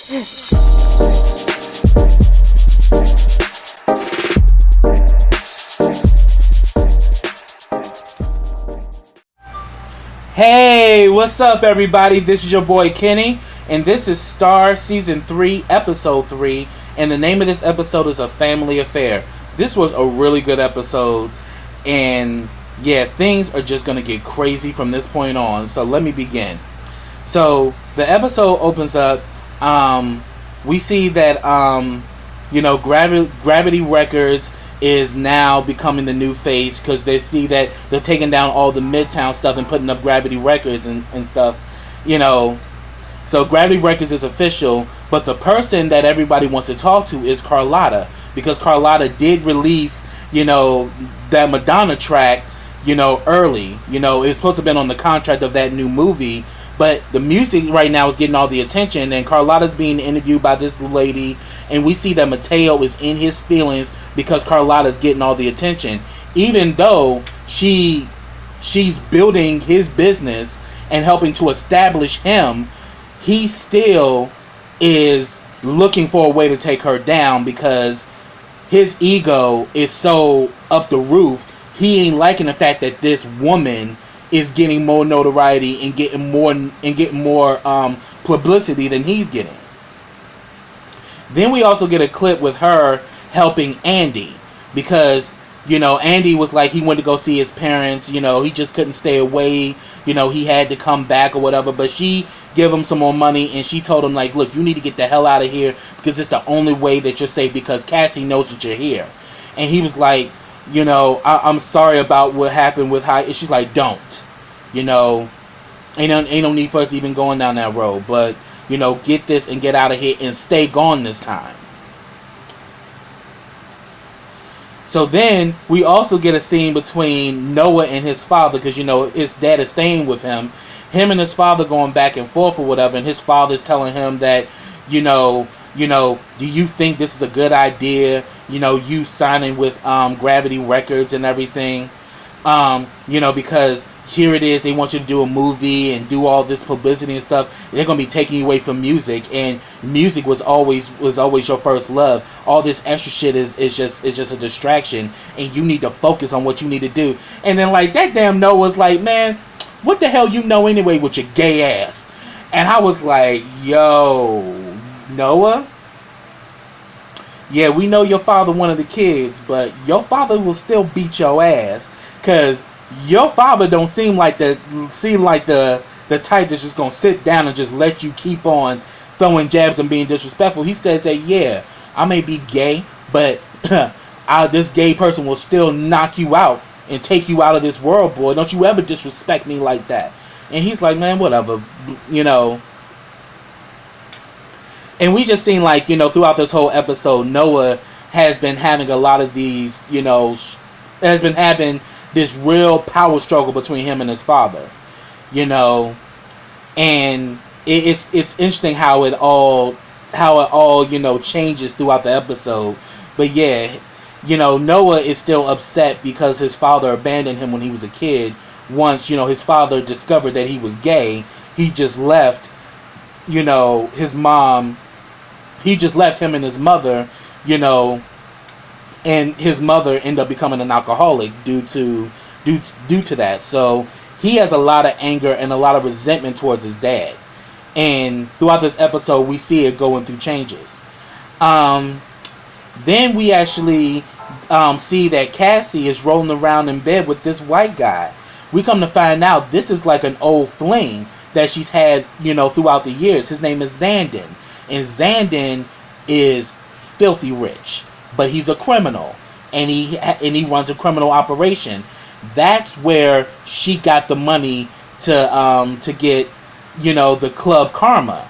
Hey, what's up, everybody? This is your boy Kenny, and this is Star Season 3, Episode 3, and the name of this episode is A Family Affair. This was a really good episode, and yeah, things are just going to get crazy from this point on, so let me begin. So, the episode opens up, we see that, Gravity Records is now becoming the new face because they see that they're taking down all the Midtown stuff and putting up Gravity Records and stuff, So Gravity Records is official, but the person that everybody wants to talk to is Carlotta, because Carlotta did release, that Madonna track, early. It's supposed to have been on the contract of that new movie, but the music right now is getting all the attention, and Carlotta's being interviewed by this lady, and we see that Mateo is in his feelings because Carlotta's getting all the attention. Even though she's building his business and helping to establish him, he still is looking for a way to take her down because his ego is so up the roof. He ain't liking the fact that this woman is getting more notoriety and getting more publicity than he's getting. Then we also get a clip with her helping Andy because, Andy was like, he went to go see his parents, he just couldn't stay away, he had to come back or whatever, but she gave him some more money and she told him, like, look, you need to get the hell out of here because it's the only way that you're safe because Cassie knows that you're here. And he was like, I'm sorry about what happened with High. She's like, don't, ain't no need for us even going down that road, but get this and get out of here and stay gone this time. So then we also get a scene between Noah and his father because, his dad is staying with him. Him and his father going back and forth or whatever, and his father's telling him that, do you think this is a good idea? You signing with Gravity Records and everything, because here it is, they want you to do a movie and do all this publicity and stuff. They're gonna be taking you away from music, and music was always your first love. All this extra shit is just a distraction, and you need to focus on what you need to do. And then like that damn Noah's like, man, what the hell you know anyway with your gay ass? And I was like, yo, Noah, yeah, we know your father wanted the kids, but your father will still beat your ass because your father don't seem like the type that's just gonna sit down and just let you keep on throwing jabs and being disrespectful. He says that, yeah, I may be gay, but this gay person will still knock you out and take you out of this world, boy. Don't you ever disrespect me like that. And he's like, man, whatever, And we just seen like, throughout this whole episode, Noah has been having a lot of these, has been having this real power struggle between him and his father, and it's interesting how it all changes throughout the episode. But yeah, Noah is still upset because his father abandoned him when he was a kid. Once his father discovered that he was gay, he just left his mom. He just left him and his mother, and his mother ended up becoming an alcoholic due to that. So he has a lot of anger and a lot of resentment towards his dad. And throughout this episode, we see it going through changes. Then we actually see that Cassie is rolling around in bed with this white guy. We come to find out this is like an old fling that she's had, throughout the years. His name is Zandon. And Zandon is filthy rich, but he's a criminal, and he runs a criminal operation. That's where she got the money to get, the Club Karma,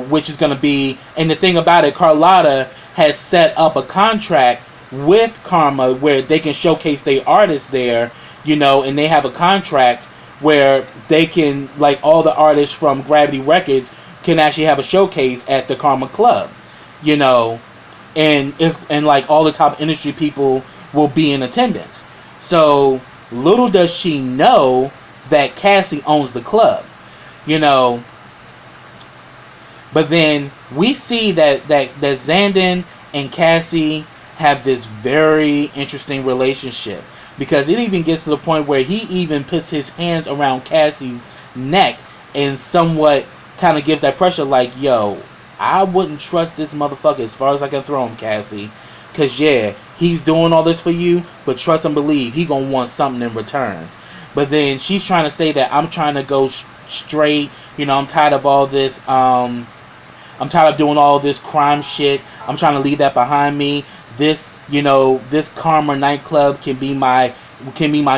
which is going to be. And the thing about it, Carlotta has set up a contract with Karma where they can showcase their artists there, and they have a contract where they can, like, all the artists from Gravity Records can actually have a showcase at the Karma Club, and like all the top industry people will be in attendance. So little does she know that Cassie owns the club. But then we see that Xandon and Cassie have this very interesting relationship, because it even gets to the point where he even puts his hands around Cassie's neck and somewhat kind of gives that pressure, like, yo, I wouldn't trust this motherfucker as far as I can throw him, Cassie. Because, yeah, he's doing all this for you, but trust and believe he going to want something in return. But then she's trying to say that I'm trying to go straight. You know, I'm tired of all this. I'm tired of doing all this crime shit. I'm trying to leave that behind me. This, you know, this Karma nightclub can be my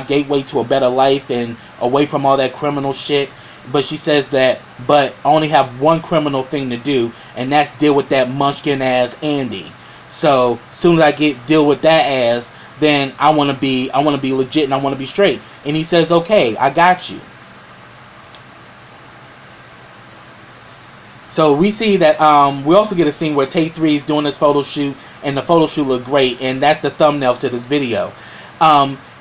gateway to a better life and away from all that criminal shit. But she says that, but I only have one criminal thing to do, and that's deal with that munchkin ass Andy. So soon as I deal with that ass, then I want to be legit and I want to be straight. And he says, okay, I got you. So we see that we also get a scene where Take 3 is doing this photo shoot, and the photo shoot looked great, and that's the thumbnail to this video.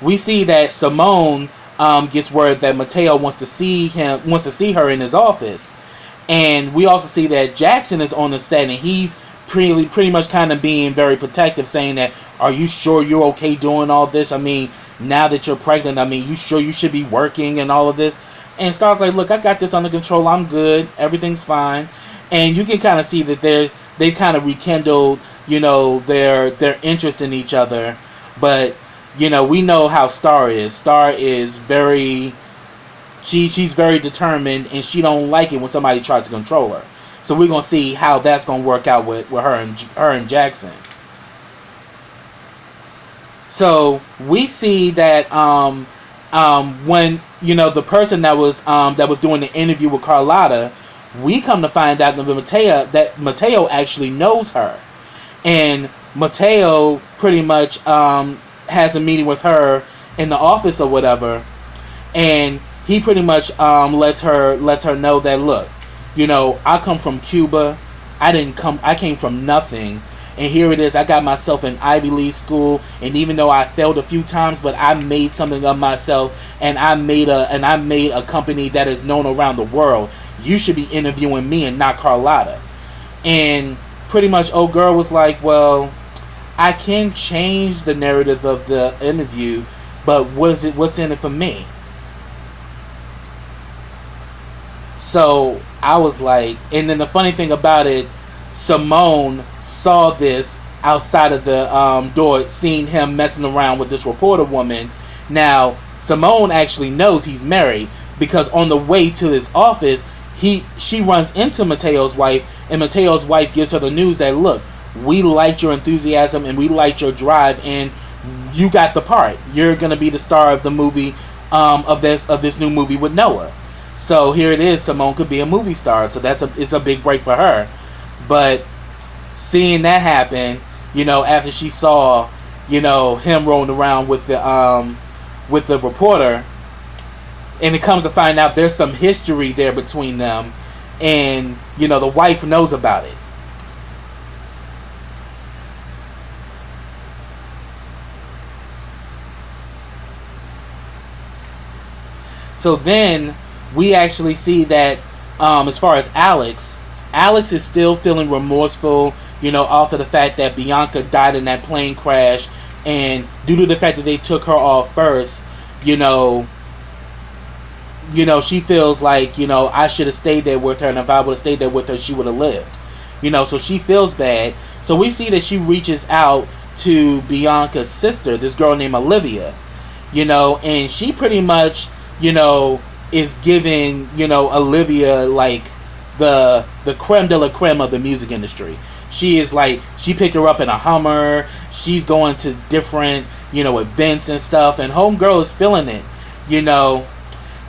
We see that Simone gets word that Mateo wants to see her in his office, and we also see that Jackson is on the set, and he's pretty much kind of being very protective, saying that, are you sure you're okay doing all this? I mean, now that you're pregnant, I mean, you sure you should be working and all of this? And Star's like, look, I got this under control. I'm good. Everything's fine. And you can kind of see that they kind of rekindled, you know, their interest in each other. But, you know, we know how Star is. Star is very, she's very determined, and she don't like it when somebody tries to control her. So we're going to see how that's going to work out with her and Jackson. So we see that when, you know, the person that was doing the interview with Carlotta, we come to find out that Mateo actually knows her. And Mateo pretty much has a meeting with her in the office or whatever. And he pretty much lets her know that, look, you know, I come from Cuba. I came from nothing. And here it is, I got myself in Ivy League school, and even though I failed a few times, but I made something of myself, and I made a company that is known around the world. You should be interviewing me and not Carlotta. And pretty much old girl was like, well, I can change the narrative of the interview, but what's in it for me? So I was like, and then the funny thing about it, Simone saw this outside of the door, seeing him messing around with this reporter woman. Now, Simone actually knows he's married, because on the way to his office, she runs into Mateo's wife, and Mateo's wife gives her the news that, look, we liked your enthusiasm and we liked your drive, and you got the part. You're gonna be the star of the movie, of this new movie with Noah. So here it is, Simone could be a movie star. So it's a big break for her. But seeing that happen, you know, after she saw, you know, him rolling around with the reporter, and it comes to find out there's some history there between them, and, you know, the wife knows about it. So then we actually see that as far as Alex is still feeling remorseful, you know, after the fact that Bianca died in that plane crash, and due to the fact that they took her off first, you know, she feels like, you know, I should have stayed there with her, and if I would have stayed there with her, she would have lived. You know, so she feels bad. So we see that she reaches out to Bianca's sister, this girl named Olivia, you know, and she pretty much, you know, is giving, you know, Olivia like the creme de la creme of the music industry. She is like, she picked her up in a Hummer. She's going to different, you know, events and stuff, and homegirl is feeling it, you know.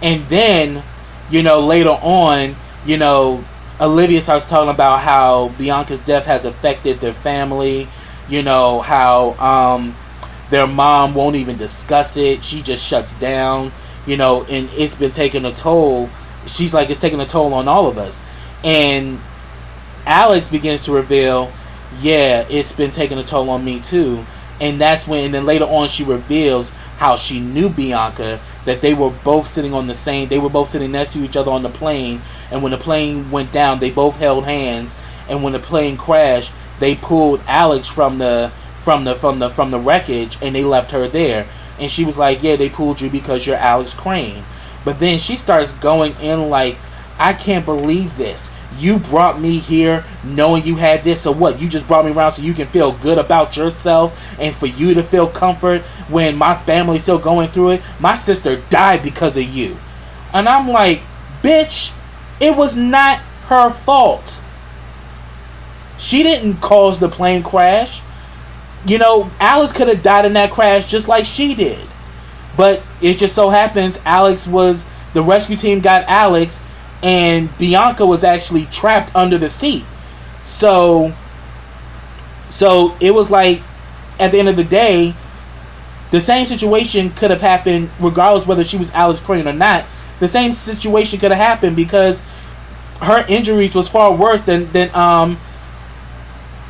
And then, you know, later on, you know, Olivia starts talking about how Bianca's death has affected their family, you know, how their mom won't even discuss it. She just shuts down, you know, and it's been taking a toll. She's like, it's taking a toll on all of us. And Alex begins to reveal, yeah, it's been taking a toll on me too. And that's when, and then later on she reveals how she knew Bianca, that they were both sitting next to each other on the plane, and when the plane went down, they both held hands, and when the plane crashed, they pulled Alex from the wreckage, and they left her there. And she was like, yeah, they pulled you because you're Alex Crane. But then she starts going in like, I can't believe this. You brought me here knowing you had this, so what? You just brought me around so you can feel good about yourself and for you to feel comfort when my family's still going through it? My sister died because of you. And I'm like, bitch, it was not her fault. She didn't cause the plane crash. You know, Alex could have died in that crash just like she did. But it just so happens the rescue team got Alex, and Bianca was actually trapped under the seat. So it was like, at the end of the day, the same situation could have happened regardless whether she was Alex Crane or not. The same situation could have happened because her injuries was far worse than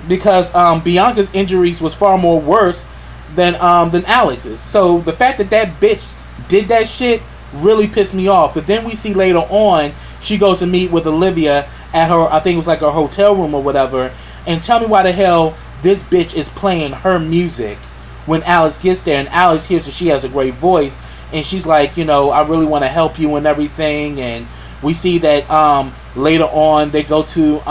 Bianca's injuries was far more worse than Alex's. So the fact that bitch did that shit really pissed me off. But then we see later on, she goes to meet with Olivia at her, I think it was like her hotel room or whatever, and tell me why the hell this bitch is playing her music when Alex gets there, and Alex hears that she has a great voice, and she's like, you know, I really want to help you and everything. And we see that later on they go to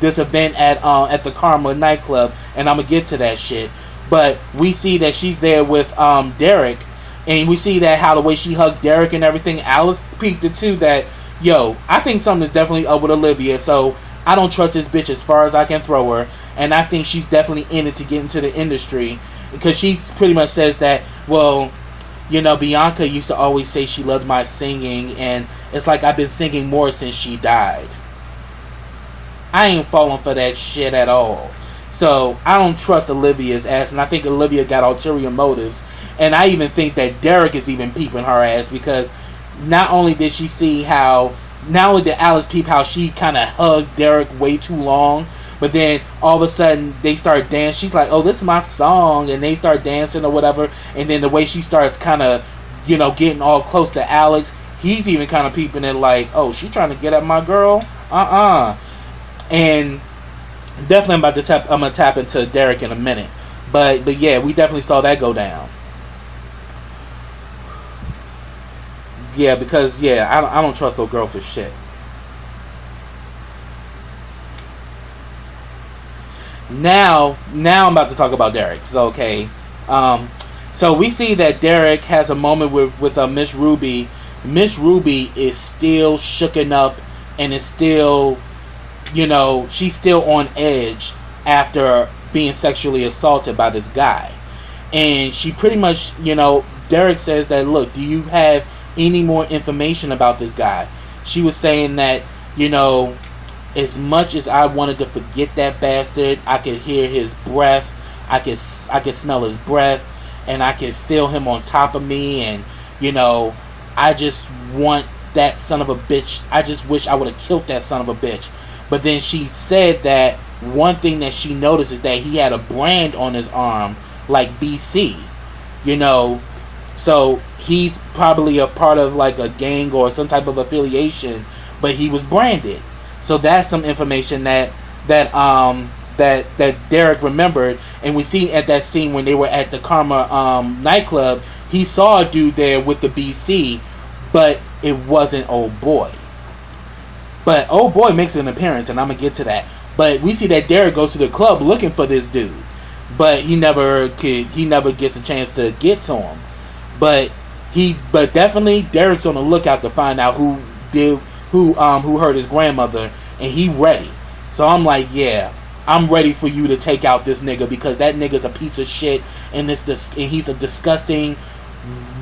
this event at the Karma nightclub, and I'm gonna get to that shit. But we see that she's there with Derek, and we see that how the way she hugged Derek and everything. Alice peeped it too, that yo, I think something is definitely up with Olivia, so I don't trust this bitch as far as I can throw her, and I think she's definitely in it to get into the industry, because she pretty much says that, well, you know, Bianca used to always say she loved my singing, and it's like I've been singing more since she died. I ain't falling for that shit at all. So I don't trust Olivia's ass, and I think Olivia got ulterior motives, and I even think that Derek is even peeping her ass, because not only did Alice peep how she kind of hugged Derek way too long, but then all of a sudden they start dancing. She's like, oh, this is my song, and they start dancing or whatever, and then the way she starts kind of, you know, getting all close to Alex, he's even kind of peeping it like, oh, she trying to get at my girl? And definitely I'm gonna tap into Derek in a minute, but yeah, we definitely saw that go down. Yeah, because I don't trust no girl for shit. Now I'm about to talk about Derek. So okay, so we see that Derek has a moment with Miss Ruby. Miss Ruby is still shooken up and is still, you know, she's still on edge after being sexually assaulted by this guy, and she pretty much, you know, Derek says that, look, do you have any more information about this guy? She was saying that, you know, as much as I wanted to forget that bastard, I could hear his breath, I could smell his breath, and I could feel him on top of me, and, you know, I just want that son of a bitch. I just wish I would have killed that son of a bitch. But then she said that one thing that she noticed is that he had a brand on his arm like BC, you know. So he's probably a part of like a gang or some type of affiliation, but he was branded. So that's some information that Derek remembered. And we see at that scene when they were at the Karma nightclub, he saw a dude there with the BC, but it wasn't Old Boy. But Old Boy makes an appearance, and I'm gonna get to that. But we see that Derek goes to the club looking for this dude, but he never gets a chance to get to him. But definitely Derek's on the lookout to find out who hurt his grandmother, and he ready. So I'm like, yeah, I'm ready for you to take out this nigga, because that nigga's a piece of shit, and he's a disgusting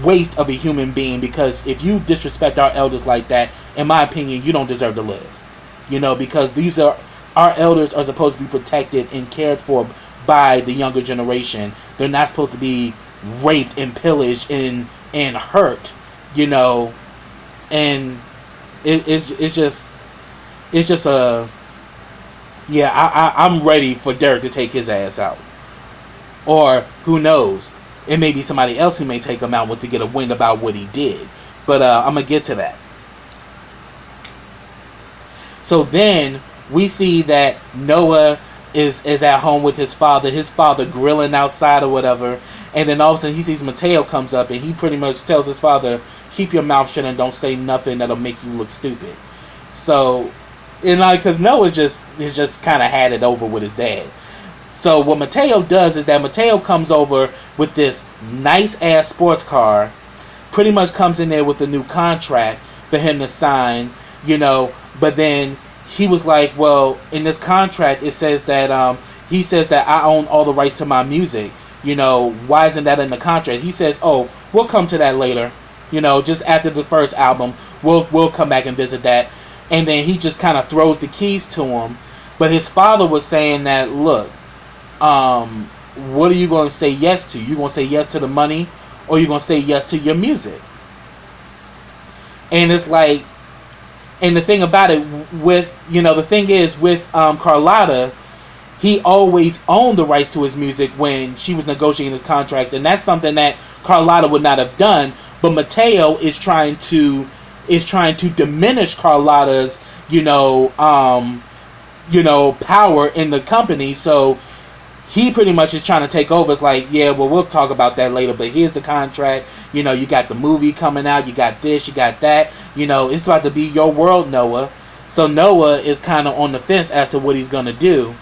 waste of a human being. Because if you disrespect our elders like that, in my opinion, you don't deserve to live. You know, because our elders are supposed to be protected and cared for by the younger generation. They're not supposed to be raped and pillaged and hurt, you know. And it's just I'm ready for Derek to take his ass out. Or who knows, it may be somebody else who may take him out once to get a wind about what he did. But I'm going to get to that. So then we see that Noah is at home with his father grilling outside or whatever. And then all of a sudden he sees Mateo comes up and he pretty much tells his father, keep your mouth shut and don't say nothing that'll make you look stupid. So, because Noah is just kind of had it over with his dad. So what Mateo does is that Mateo comes over with this nice ass sports car, pretty much comes in there with a new contract for him to sign, but then he was like, well, in this contract it says that he says that I own all the rights to my music. Why isn't that in the contract? He says, oh, we'll come to that later. Just after the first album, we'll come back and visit that. And then he just kind of throws the keys to him. But his father was saying that, look, what are you going to say yes to? You going to say yes to the money, or you going to say yes to your music? And it's like, and the thing about it with, the thing is with Carlotta, he always owned the rights to his music when she was negotiating his contracts, and that's something that Carlotta would not have done. But Mateo is trying to diminish Carlotta's, power in the company. So he pretty much is trying to take over. It's like, yeah, well, we'll talk about that later, but here's the contract. You got the movie coming out. You got this, you got that. It's about to be your world, Noah. So Noah is kind of on the fence as to what he's going to do.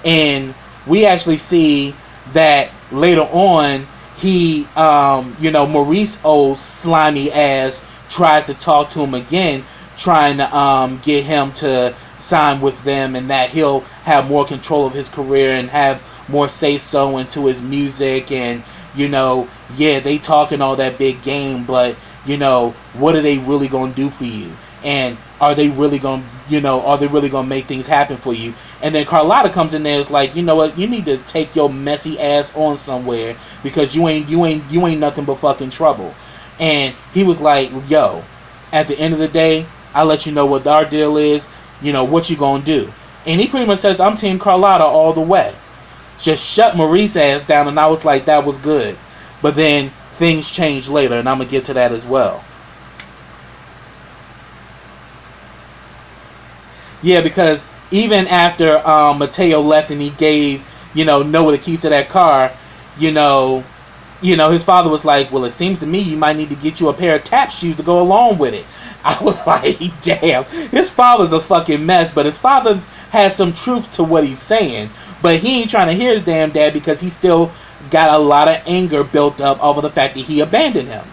And we actually see that later on, he, Maurice, old slimy ass, tries to talk to him again, trying to get him to sign with them, and that he'll have more control of his career and have more say-so into his music. And, they talking all that big game, but, what are they really going to do for you? And are they really going to make things happen for you? And then Carlotta comes in there, is like, you know what, you need to take your messy ass on somewhere, because you ain't nothing but fucking trouble. And he was like, yo, at the end of the day, I'll let you know what our deal is, what you gonna do. And he pretty much says, I'm Team Carlotta all the way. Just shut Maurice ass down. And I was like, that was good. But then things changed later, and I'm gonna get to that as well. Yeah, because even after Mateo left and he gave, Noah the keys to that car, his father was like, well, it seems to me you might need to get you a pair of tap shoes to go along with it. I was like, damn, his father's a fucking mess, but his father has some truth to what he's saying. But he ain't trying to hear his damn dad, because he still got a lot of anger built up over the fact that he abandoned him.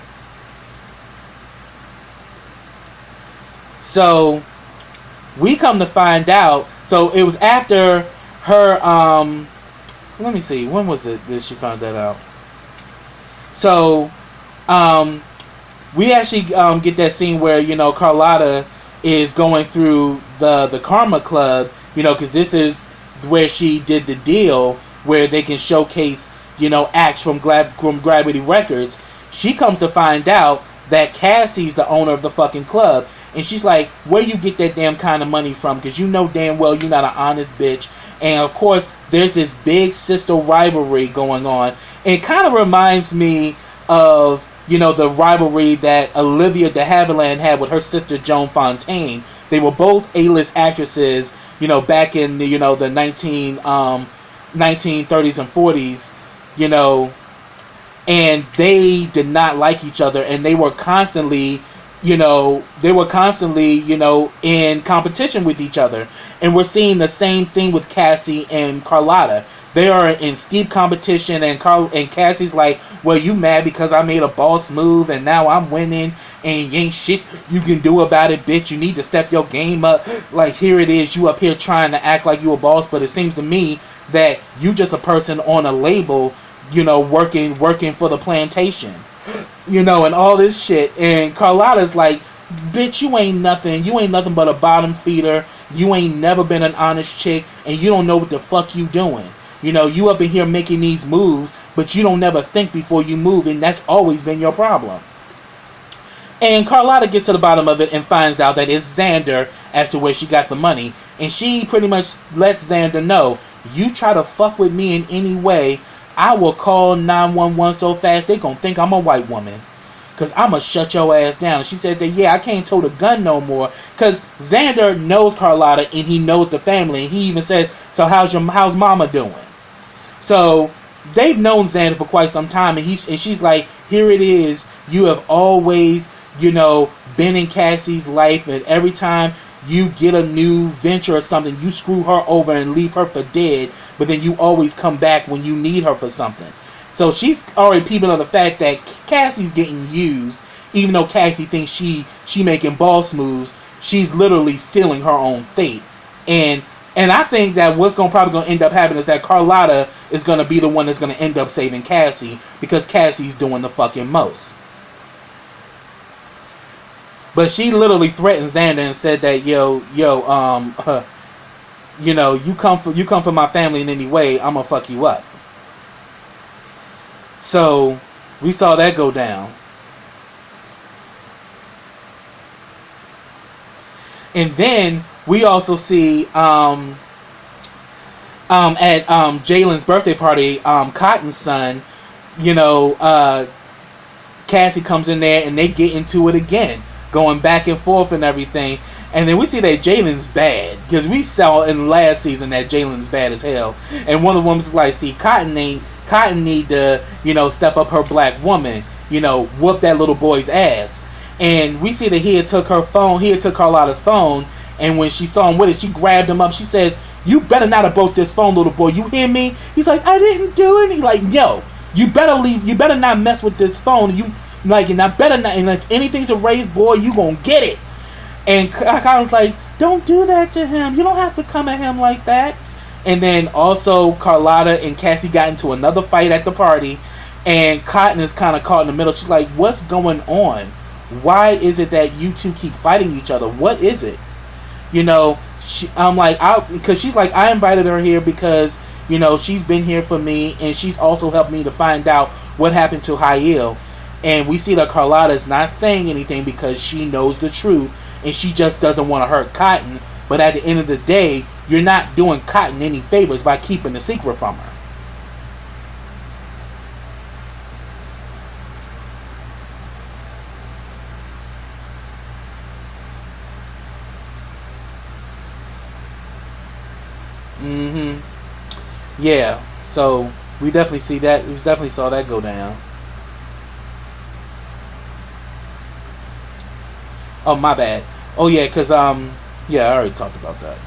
So we come to find out, so it was after her, let me see, when was it that she found that out? So, we actually get that scene where, Carlotta is going through the Karma Club, because this is where she did the deal where they can showcase, acts from Gravity Records. She comes to find out that Cassie's the owner of the fucking club. And she's like, where you get that damn kind of money from? Because you know damn well you're not an honest bitch. And of course, there's this big sister rivalry going on. And it kind of reminds me of, the rivalry that Olivia de Havilland had with her sister Joan Fontaine. They were both A-list actresses, back in the, the 1930s and 40s, and they did not like each other, and they were constantly in competition with each other. And we're seeing the same thing with Cassie and Carlotta. They are in steep competition, and Cassie's like, well, you mad because I made a boss move and now I'm winning, and you ain't shit you can do about it, bitch. You need to step your game up. Like, here it is, you up here trying to act like you a boss, but it seems to me that you just a person on a label, working for the plantation. And all this shit. And Carlotta's like, bitch, you ain't nothing but a bottom feeder. You ain't never been an honest chick, and you don't know what the fuck you doing. You up in here making these moves, but you don't never think before you move, and that's always been your problem. And Carlotta gets to the bottom of it and finds out that it's Xander as to where she got the money, and she pretty much lets Xander know, you try to fuck with me in any way, I will call 911 so fast they gonna think I'm a white woman. Cause I'ma shut your ass down. And she said that, yeah, I can't tote a gun no more. Cause Xander knows Carlotta and he knows the family. And he even says, so how's mama doing? So they've known Xander for quite some time, and she's like, here it is. You have always, been in Cassie's life, and every time you get a new venture or something, you screw her over and leave her for dead, but then you always come back when you need her for something. So she's already peeping on the fact that Cassie's getting used, even though Cassie thinks she making boss moves. She's literally sealing her own fate. And I think that what's probably going to end up happening is that Carlotta is going to be the one that's going to end up saving Cassie, because Cassie's doing the fucking most. But she literally threatened Xander and said that, you come for my family in any way, I'm gonna fuck you up. So we saw that go down. And then we also see at Jalen's birthday party, Cotton's son, Cassie comes in there and they get into it again, going back and forth and everything. And then we see that Jalen's bad, because we saw in last season that Jalen's bad as hell. And one of the women's is like, see, Cotton need to, step up her black woman, whoop that little boy's ass. And we see that he had took Carlotta's phone, and when she saw him with it, she grabbed him up. She says, you better not have broke this phone, little boy. You hear me? He's like, I didn't do it. He's like, yo, you better leave. You better not mess with this phone. And I better not. And like anything's erased, boy, you gonna get it. And Cotton's like, don't do that to him. You don't have to come at him like that. And then also Carlotta and Cassie got into another fight at the party, and Cotton is kind of caught in the middle. She's like, what's going on? Why is it that you two keep fighting each other? What is it? I'm like, because she's like, I invited her here because, she's been here for me, and she's also helped me to find out what happened to Hael. And we see that Carlotta is not saying anything because she knows the truth, and she just doesn't want to hurt Cotton. But at the end of the day, you're not doing Cotton any favors by keeping the secret from her. Yeah, so we definitely see that. We definitely saw that go down. Oh, my bad. Oh, yeah, because, yeah, I already talked about that.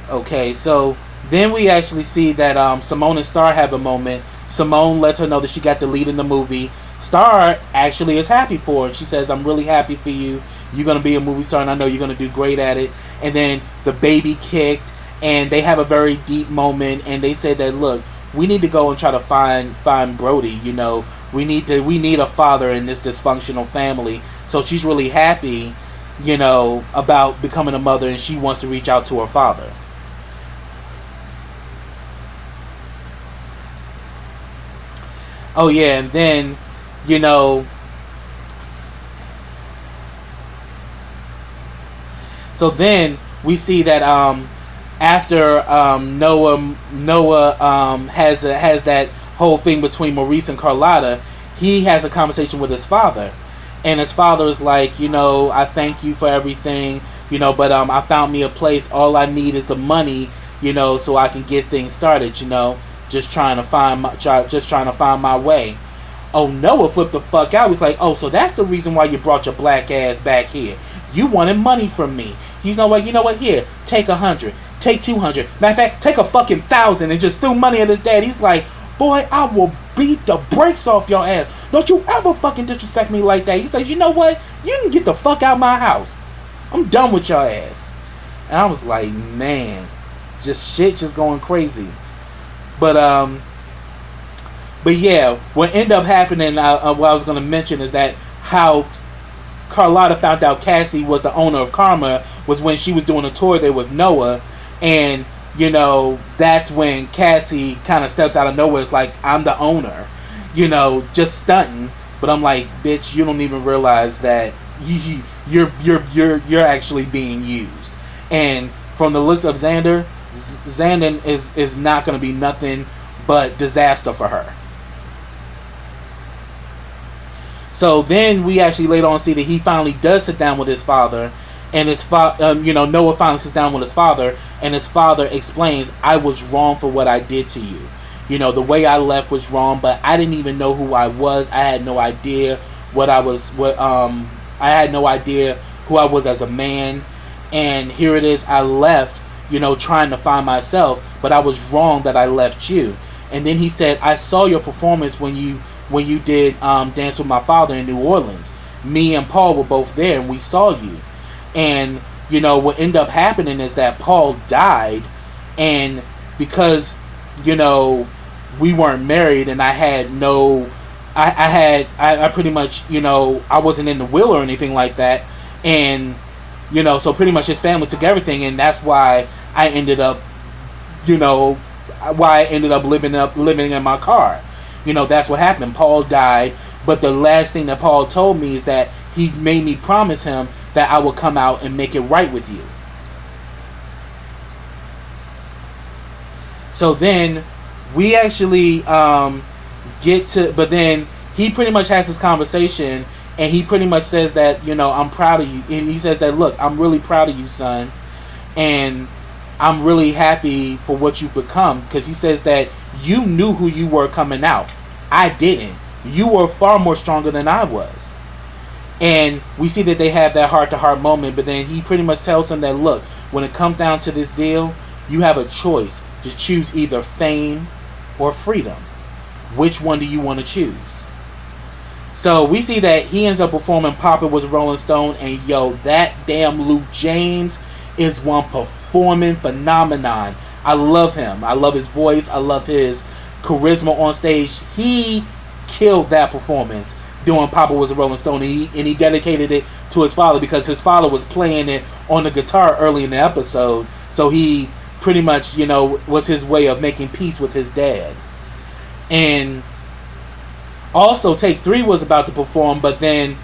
Okay, so then we actually see that Simone and Star have a moment. Simone lets her know that she got the lead in the movie. Star actually is happy for her. She says, I'm really happy for you. You're going to be a movie star, and I know you're going to do great at it. And then the baby kicked, and they have a very deep moment, and they said that, look, we need to go and try to find Brody. We need a father in this dysfunctional family. So she's really happy, about becoming a mother, and she wants to reach out to her father. Oh yeah, and then, so then we see that after Noah has that whole thing between Maurice and Carlotta, he has a conversation with his father. And his father is like, I thank you for everything, but I found me a place. All I need is the money, so I can get things started, just trying to find my way. Oh, Noah flipped the fuck out. He's like, oh, so that's the reason why you brought your black ass back here. You wanted money from me. You know what? Here, take 100, take 200. Matter of fact, take a fucking 1,000 and just threw money at his dad. He's like, boy, I will beat the brakes off your ass. Don't you ever fucking disrespect me like that. He says, you know what? You can get the fuck out of my house. I'm done with your ass. And I was like, man, shit just going crazy. But yeah, what ended up happening, what I was going to mention is that how Carlotta found out Cassie was the owner of Karma was when she was doing a tour there with Noah. And that's when Cassie kind of steps out of nowhere. It's like, I'm the owner, just stunting. But I'm like, bitch, you don't even realize that you're actually being used. And from the looks of Xander is not going to be nothing but disaster for her. So then we actually later on see that he finally does sit down with his father, and Noah finally sits down with his father, and his father explains, I was wrong for what I did to you. The way I left was wrong, but I didn't even know who I was. I had no idea I had no idea who I was as a man. And here it is, I left, trying to find myself, but I was wrong that I left you. And then he said, I saw your performance when you did Dance with My Father in New Orleans. Me and Paul were both there, and we saw you. And what ended up happening is that Paul died, and because we weren't married, and I had no, I pretty much, I wasn't in the will or anything like that, and so pretty much his family took everything, and that's why I ended up living in my car. That's what happened. Paul died, but the last thing that Paul told me is that he made me promise him that I will come out and make it right with you. So then we actually but then he pretty much has this conversation, and he pretty much says that, I'm proud of you. And he says that, look, I'm really proud of you, son. And I'm really happy for what you've become. Because he says that you knew who you were coming out. I didn't. You were far more stronger than I was. And we see that they have that heart-to-heart moment. But then he pretty much tells him that, look, when it comes down to this deal, you have a choice to choose either fame or freedom. Which one do you want to choose? So we see that he ends up performing Papa Was a Rolling Stone, and that damn Luke James is one performing phenomenon. I love him. I love his voice. I love his charisma on stage. He killed that performance doing Papa Was a Rolling Stone, and he dedicated it to his father, because his father was playing it on the guitar early in the episode. So he pretty much, was his way of making peace with his dad. And also, Take 3 was about to perform, but then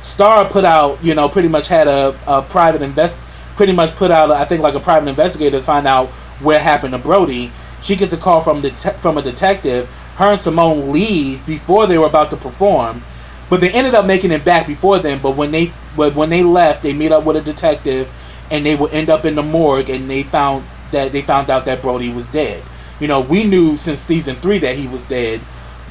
Star put out, pretty much had a private I think like a private investigator to find out what happened to Brody. She gets a call from a detective. Her and Simone leave before they were about to perform, but they ended up making it back before then. But when they left, they meet up with a detective, and they would end up in the morgue, and they found out that Brody was dead. We knew since season 3 that he was dead.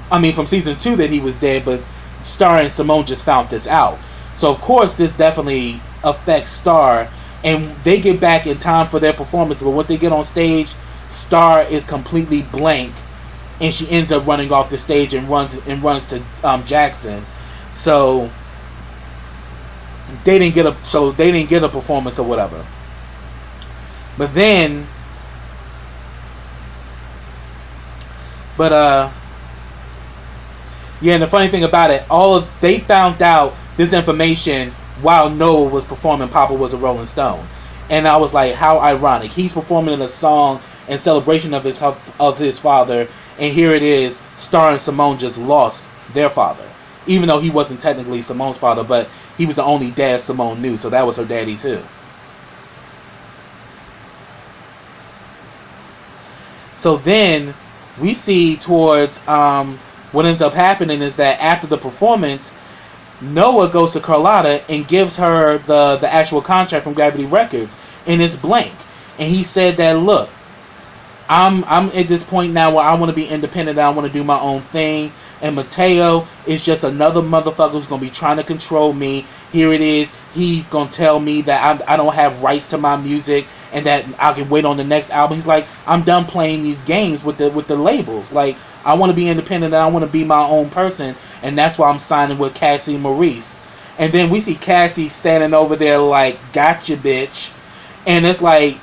From season 2 that he was dead, but Star and Simone just found this out. So, of course, this definitely affects Star, and they get back in time for their performance, but once they get on stage, Star is completely blank, and she ends up running off the stage and runs to Jackson. So they didn't get a performance or whatever. But then yeah, and the funny thing about it, they found out this information while Noah was performing Papa Was a Rolling Stone. And I was like, how ironic. He's performing in a song in celebration of his father, and here it is, Star and Simone just lost their father. Even though he wasn't technically Simone's father, but he was the only dad Simone knew, so that was her daddy too. So then we see towards what ends up happening is that after the performance, Noah goes to Carlotta and gives her the actual contract from Gravity Records, and it's blank. And he said that, look, I'm at this point now where I want to be independent, I want to do my own thing, and Mateo is just another motherfucker who's going to be trying to control me. Here it is, he's going to tell me that I don't have rights to my music, and that I can wait on the next album. He's like, I'm done playing these games with the labels. Like, I want to be independent, and I want to be my own person, and that's why I'm signing with Cassie and Maurice. And then we see Cassie standing over there like, gotcha, bitch. And it's like,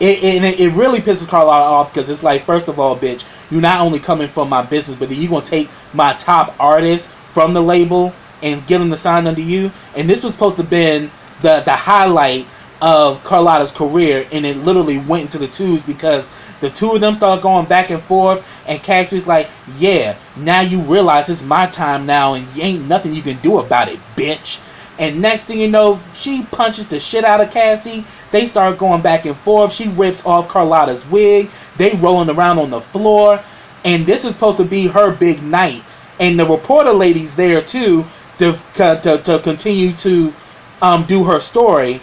it really pisses Carlotta off, because it's like, first of all, bitch, you're not only coming from my business, but then you're going to take my top artists from the label and get them to sign under you. And this was supposed to have been the highlight of Carlotta's career, and it literally went into the twos, because the two of them started going back and forth, and Cassie's like, yeah, now you realize it's my time now, and ain't nothing you can do about it, bitch. And next thing you know, she punches the shit out of Cassie. They start going back and forth. She rips off Carlotta's wig. They rolling around on the floor. And this is supposed to be her big night. and the reporter lady's there too to continue to do her story.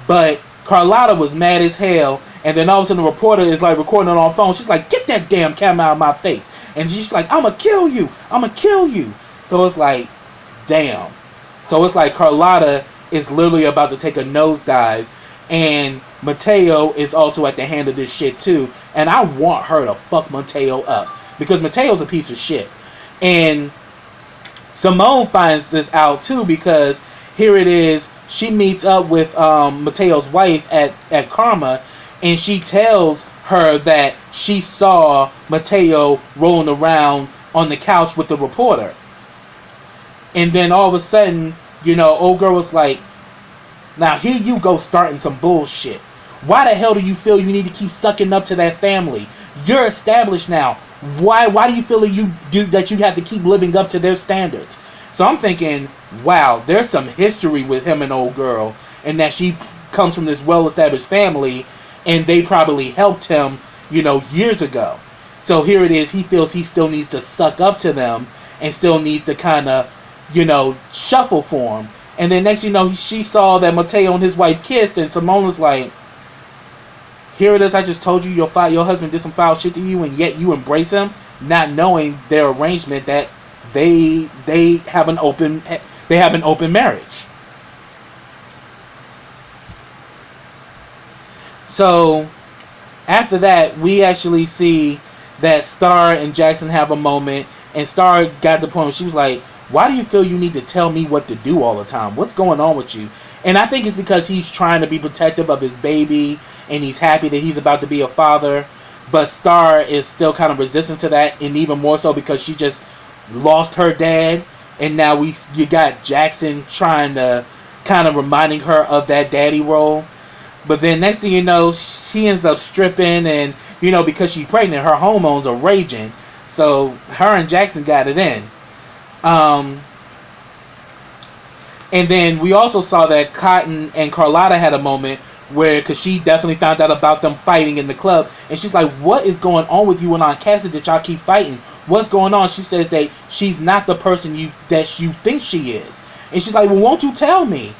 But Carlotta was mad as hell, and then all of a sudden the reporter is like recording it on her phone. She's like, "Get that damn camera out of my face!" And she's like, "I'ma kill you! I'ma kill you!" So it's like, damn. So it's like Carlotta is literally about to take a nosedive, and Mateo is also at the hand of this shit too. And I want her to fuck Mateo up, because Mateo's a piece of shit. And Simone finds this out too, because here it is, she meets up with Mateo's wife at Karma, and she tells her that she saw Mateo rolling around on the couch with the reporter. And then all of a sudden, old girl was like, "Now here you go starting some bullshit. Why the hell do you feel you need to keep sucking up to that family? You're established now. Why do you feel that you have to keep living up to their standards?" So I'm thinking, wow, there's some history with him and old girl, and that she comes from this well-established family, and they probably helped him, years ago. So here it is, he feels he still needs to suck up to them, and still needs to kind of, shuffle for him. And then next she saw that Mateo and his wife kissed, and Simone was like, "Here it is, I just told you your husband did some foul shit to you, and yet you embrace him," not knowing their arrangement that they have an open marriage. So after that, we actually see that Star and Jackson have a moment, and Star got to the point where she was like, "Why do you feel you need to tell me what to do all the time? What's going on with you?" And I think it's because he's trying to be protective of his baby, and he's happy that he's about to be a father. But Star is still kind of resistant to that, and even more so because she just lost her dad, and now you got Jackson trying to kind of reminding her of that daddy role. But then next thing you know, she ends up stripping, and because she's pregnant, her hormones are raging. So her and Jackson got it in. And then we also saw that Cotton and Carlotta had a moment where, because she definitely found out about them fighting in the club, and she's like, "What is going on with you and Aunt Cassie that y'all keep fighting? What's going on?" She says that she's not the person that you think she is. And she's like, "Well, won't you tell me?"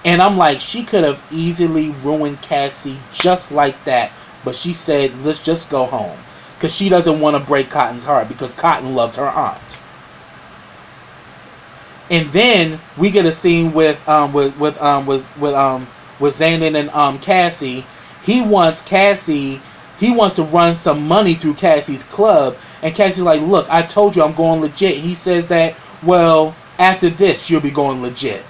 And I'm like, she could have easily ruined Cassie just like that. But she said, "Let's just go home." Because she doesn't want to break Cotton's heart, because Cotton loves her aunt. And then we get a scene with Xandon and Cassie. He wants to run some money through Cassie's club, and Cassie's like, "Look, I told you I'm going legit." He says that, "Well, after this you'll be going legit.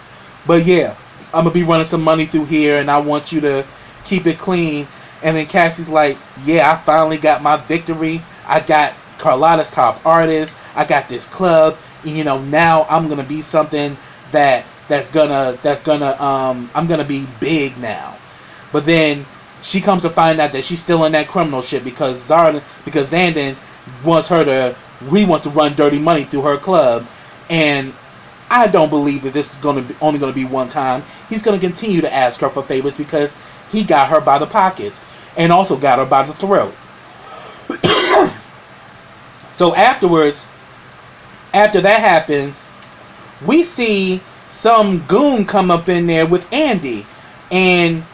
But yeah, I'm gonna be running some money through here, and I want you to keep it clean." And then Cassie's like, "Yeah, I finally got my victory. I got Carlotta's top artist. I got this club. Now I'm gonna be something I'm gonna be big now." But then she comes to find out that she's still in that criminal shit, because Xandon wants to run dirty money through her club. And I don't believe that this is only gonna be one time. He's gonna continue to ask her for favors, because he got her by the pockets and also got her by the throat. So after that happens, we see some goon come up in there with Andy, and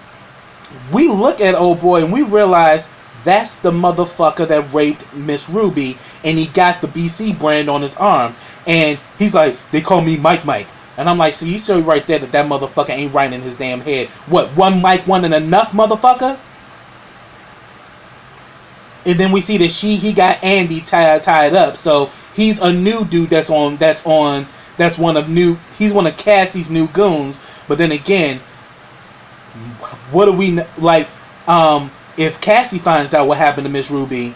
we look at old boy and we realize that's the motherfucker that raped Miss Ruby, and he got the BC brand on his arm, and he's like, "They call me Mike." And I'm like, so you show right there that motherfucker ain't right in his damn head. What, one Mike wasn't enough, motherfucker? And then we see that he got Andy tied up. So he's a new dude he's one of Cassie's new goons. But then again, what do we like? If Cassie finds out what happened to Miss Ruby,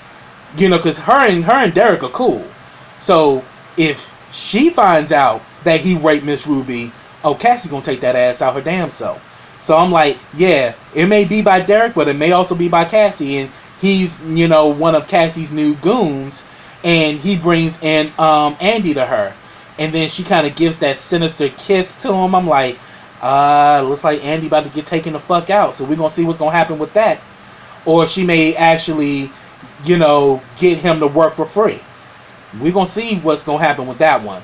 because her and Derek are cool. So if she finds out that he raped Miss Ruby, Cassie's gonna take that ass out her damn self. So I'm like, yeah, it may be by Derek, but it may also be by Cassie, and he's one of Cassie's new goons, and he brings in Andy to her, and then she kind of gives that sinister kiss to him. I'm like, looks like Andy about to get taken the fuck out. So we're gonna see what's gonna happen with that, or she may actually, get him to work for free. We're going to see what's going to happen with that one.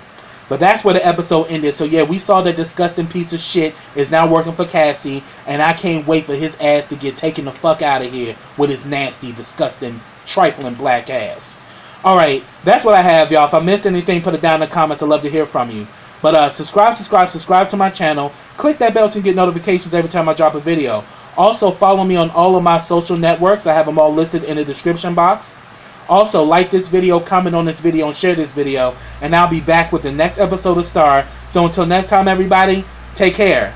But that's where the episode ended. So yeah, we saw that disgusting piece of shit is now working for Cassie, and I can't wait for his ass to get taken the fuck out of here with his nasty, disgusting, trifling black ass. Alright, that's what I have, y'all. If I missed anything, put it down in the comments. I'd love to hear from you. But subscribe to my channel. Click that bell to get notifications every time I drop a video. Also, follow me on all of my social networks. I have them all listed in the description box. Also, like this video, comment on this video, and share this video. And I'll be back with the next episode of Star. So until next time, everybody, take care.